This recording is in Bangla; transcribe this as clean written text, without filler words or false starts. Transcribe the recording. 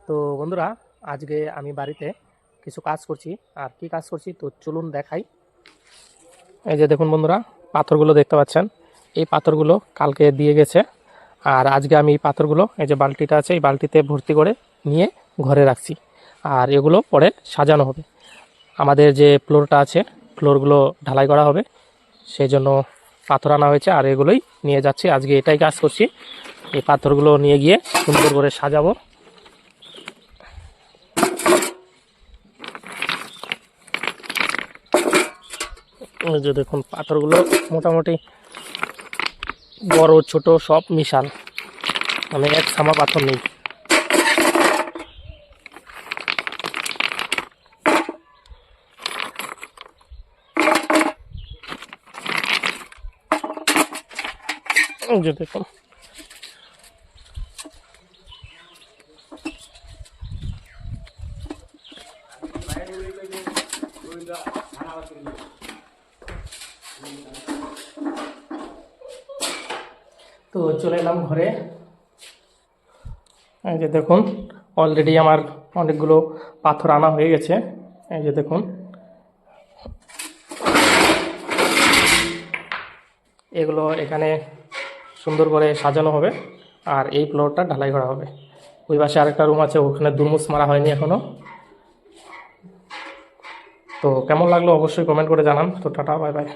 তো বন্ধুরা, আজকে আমি বাড়িতে কিছু কাজ করছি। আর কি কাজ করছি তো চলুন দেখাই। এই যে দেখুন বন্ধুরা, পাথরগুলো দেখতে পাচ্ছেন। এই পাথরগুলো কালকে দিয়ে গেছে। আর আজকে আমি এই পাথরগুলো, এই যে বালতিটা আছে, এই বালতিতে ভর্তি করে নিয়ে ঘরে রাখছি। আর এগুলো পরে সাজানো হবে। আমাদের যে ফ্লোরটা আছে, ফ্লোরগুলো ঢালাই করা হবে, সেই জন্য পাথর আনা হয়েছে। আর এগুলোই নিয়ে যাচ্ছি, আজকে এটাই কাজ করছি। এই পাথরগুলো নিয়ে গিয়ে সুন্দর করে সাজাবো। এই যে দেখুন, পাথরগুলো মোটামুটি বড় ছোট সব মিশাল, মানে এক সামা পাথর নেই। এই যে দেখুন, তো চলে এলাম ঘরে। এই যে দেখুন, অলরেডি আমার অনেকগুলো পাথর আনা হয়ে গেছে। এই যে দেখুন, এগুলো এখানে সুন্দর করে সাজানো হবে। আর এই ফ্লোরটা ঢালাই করা হবে। ওই পাশে আরেকটা রুম আছে, ওখানে দুরমুস মারা হয়নি এখনো। তো কেমন লাগলো অবশ্যই কমেন্ট করে জানান। তো টাটা, বাই বাই।